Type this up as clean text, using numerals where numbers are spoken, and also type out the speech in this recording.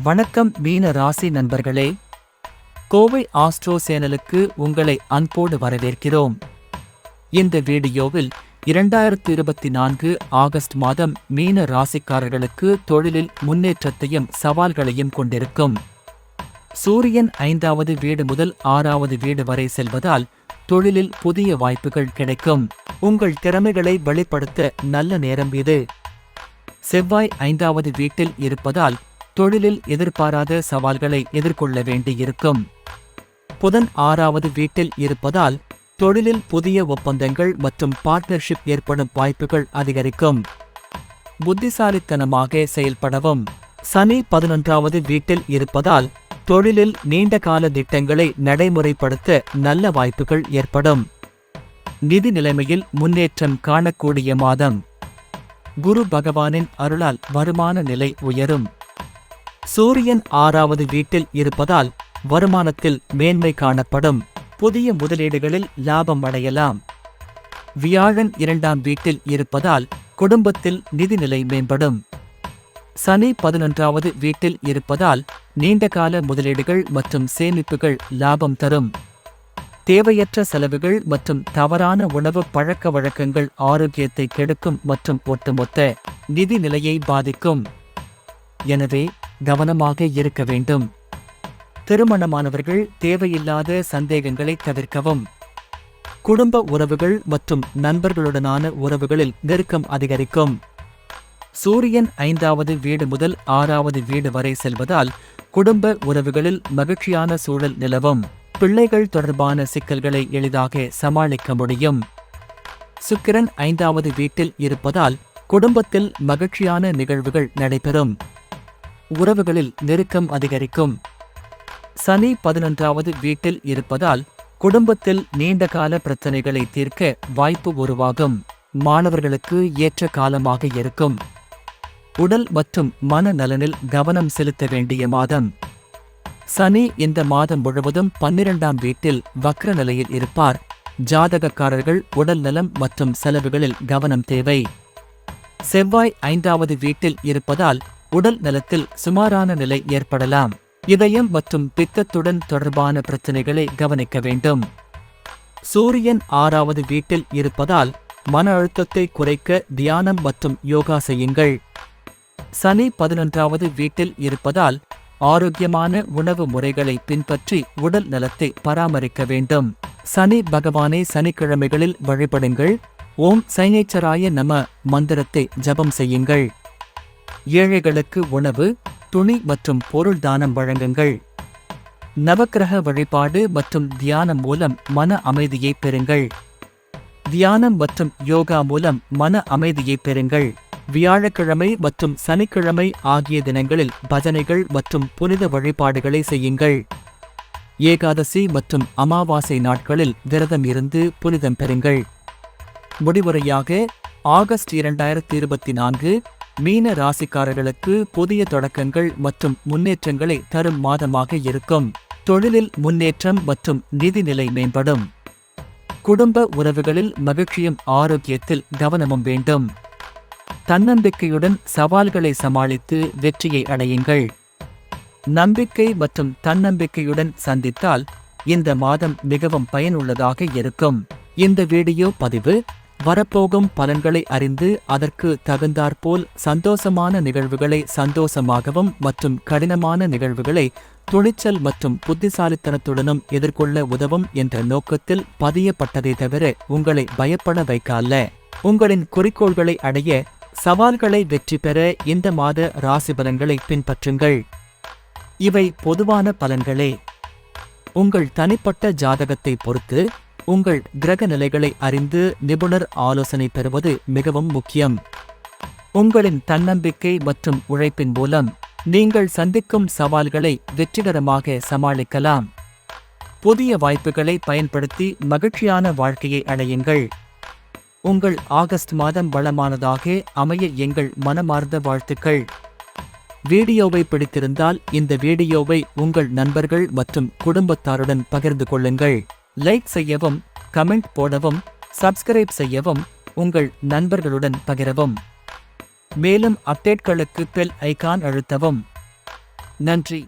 வணக்கம் மீன ராசி நண்பர்களே, கோவை ஆஸ்ட்ரோ சேனலுக்கு உங்களை அன்போடு வரவேற்கிறோம். இந்த வீடியோவில் 2024 ஆகஸ்ட் மாதம் மீன ராசிக்காரர்களுக்கு தொழிலில் முன்னேற்றத்தையும் சவால்களையும் கொண்டிருக்கும். சூரியன் 5வது வீடு முதல் 6வது வீடு வரை செல்வதால் தொழிலில் புதிய வாய்ப்புகள் கிடைக்கும். உங்கள் திறமைகளை வெளிப்படுத்த நல்ல நேரம் இது. செவ்வாய் 5வது வீட்டில் இருப்பதால் தொழிலில் எதிர்பாராத சவால்களை எதிர்கொள்ள வேண்டியிருக்கும். புதன் 6வது வீட்டில் இருப்பதால் தொழிலில் புதிய ஒப்பந்தங்கள் மற்றும் பார்ட்னர்ஷிப் ஏற்படும் வாய்ப்புகள் அதிகரிக்கும். புத்திசாலித்தனமாக செயல்படவும். சனி 11வது வீட்டில் இருப்பதால் தொழிலில் நீண்டகால திட்டங்களை நடைமுறைப்படுத்த நல்ல வாய்ப்புகள் ஏற்படும். நிதி நிலைமையில் முன்னேற்றம் காணக்கூடிய மாதம். குரு பகவானின் அருளால் வருமான நிலை உயரும். சூரியன் 6வது வீட்டில் இருப்பதால் வருமானத்தில் மேன்மை காணப்படும். புதிய முதலீடுகளில் லாபம் அடையலாம். வியாழன் 2ஆம் வீட்டில் இருப்பதால் குடும்பத்தில் நிதிநிலை மேம்படும். சனி 11வது வீட்டில் இருப்பதால் நீண்டகால முதலீடுகள் மற்றும் சேமிப்புகள் லாபம் தரும். தேவையற்ற செலவுகள் மற்றும் தவறான உணவு பழக்க வழக்கங்கள் ஆரோக்கியத்தை கெடுக்கும் மற்றும் ஒட்டுமொத்த நிதி நிலையை பாதிக்கும். எனவே கவனமாக இருக்க வேண்டும். திருமணமானவர்கள் தேவையில்லாத சந்தேகங்களை தவிர்க்கவும். குடும்ப உறவுகள் மற்றும் நண்பர்களுடனான உறவுகளில் நெருக்கம் அதிகரிக்கும். சூரியன் 5வது வீடு முதல் 6வது வீடு வரை செல்வதால் குடும்ப உறவுகளில் மகிழ்ச்சியான சூழல் நிலவும். பிள்ளைகள் தொடர்பான சிக்கல்களை எளிதாக சமாளிக்க முடியும். சுக்கிரன் 5வது வீட்டில் இருப்பதால் குடும்பத்தில் மகிழ்ச்சியான நிகழ்வுகள் நடைபெறும். உறவுகளில் நெருக்கம் அதிகரிக்கும். சனி 11வது வீட்டில் இருப்பதால் குடும்பத்தில் நீண்டகால பிரச்சனைகளை தீர்க்க வாய்ப்பு உருவாகும். மாணவர்களுக்கு ஏற்ற காலமாக இருக்கும். உடல் மற்றும் மன நலனில் கவனம் செலுத்த வேண்டிய மாதம். சனி இந்த மாதம் முழுவதும் 12ஆம் வீட்டில் வக்ர நிலையில் இருப்பார். ஜாதகக்காரர்கள் உடல் நலம் மற்றும் செலவுகளில் கவனம் தேவை. செவ்வாய் 5வது வீட்டில் இருப்பதால் உடல் நலத்தில் சுமாரான நிலை ஏற்படலாம். இதயம் மற்றும் பித்தத்துடன் தொடர்பான பிரச்சனைகளை கவனிக்க வேண்டும். சூரியன் 6வது வீட்டில் இருப்பதால் மன அழுத்தத்தை குறைக்க தியானம் மற்றும் யோகா செய்யுங்கள். சனி 11வது வீட்டில் இருப்பதால் ஆரோக்கியமான உணவு முறைகளை பின்பற்றி உடல் நலத்தை பராமரிக்க வேண்டும். சனி பகவானை சனிக்கிழமைகளில் வழிபடுங்கள். ஓம் சைனேச்சராய நம மந்திரத்தை ஜபம் செய்யுங்கள். ஏழைகளுக்கு உணவு, துணி மற்றும் பொருள் தானம் வழங்குங்கள். நவக்கிரக வழிபாடு மற்றும் தியானம் மூலம் மன அமைதியை பெறுங்கள். தியானம் மற்றும் யோகா மூலம் மன அமைதியை பெறுங்கள். வியாழக்கிழமை மற்றும் சனிக்கிழமை ஆகிய தினங்களில் பஜனைகள் மற்றும் புனித வழிபாடுகளை செய்யுங்கள். ஏகாதசி மற்றும் அமாவாசை நாட்களில் விரதம் இருந்து புனிதம் பெறுங்கள். முடிவுரையாக, ஆகஸ்ட் 2024 மீன ராசிக்காரர்களுக்கு புதிய தொடக்கங்கள் மற்றும் முன்னேற்றங்களை தரும் மாதமாக இருக்கும். தொழிலில் முன்னேற்றம் மற்றும் நிதிநிலை மேம்படும். குடும்ப உறவுகளில் மகிழ்ச்சியும் ஆரோக்கியத்தில் கவனமும் வேண்டும். தன்னம்பிக்கையுடன் சவால்களை சமாளித்து வெற்றியை அடையுங்கள். நம்பிக்கை மற்றும் தன்னம்பிக்கையுடன் சந்தித்தால் இந்த மாதம் மிகவும் பயனுள்ளதாக இருக்கும். இந்த வீடியோ பதிவு வரப்போகும் பலன்களை அறிந்து அதற்கு தகுந்தாற்போல் சந்தோஷமான நிகழ்வுகளை சந்தோஷமாகவும் மற்றும் கடினமான நிகழ்வுகளை துணிச்சல் மற்றும் புத்திசாலித்தனத்துடனும் எதிர்கொள்ள உதவும் என்ற நோக்கத்தில் பதியப்பட்டதை தவிர உங்களை பயப்பட வைக்க அல்ல. உங்களின் குறிக்கோள்களை அடைய, சவால்களை வெற்றி பெற இந்த மாத ராசி பலன்களை பின்பற்றுங்கள். இவை பொதுவான பலன்களே. உங்கள் தனிப்பட்ட ஜாதகத்தை பொறுத்து உங்கள் கிரக நிலைகளை அறிந்து நிபுணர் ஆலோசனை பெறுவது மிகவும் முக்கியம். உங்களின் தன்னம்பிக்கை மற்றும் உழைப்பின் மூலம் நீங்கள் சந்திக்கும் சவால்களை வெற்றிகரமாக சமாளிக்கலாம். புதிய வாய்ப்புகளை பயன்படுத்தி மகிழ்ச்சியான வாழ்க்கையை அடையுங்கள். உங்கள் ஆகஸ்ட் மாதம் வளமானதாக அமைய எங்கள் மனமார்ந்த வாழ்த்துக்கள். வீடியோவை பிடித்திருந்தால் இந்த வீடியோவை உங்கள் நண்பர்கள் மற்றும் குடும்பத்தாருடன் பகிர்ந்து கொள்ளுங்கள். லைக் செய்யவும், கமெண்ட் போடவும், சப்ஸ்கிரைப் செய்யவும், உங்கள் நண்பர்களுடன் பகிரவும். மேலும் அப்டேட்களுக்கு பெல் ஐகான் அழுத்தவும். நன்றி.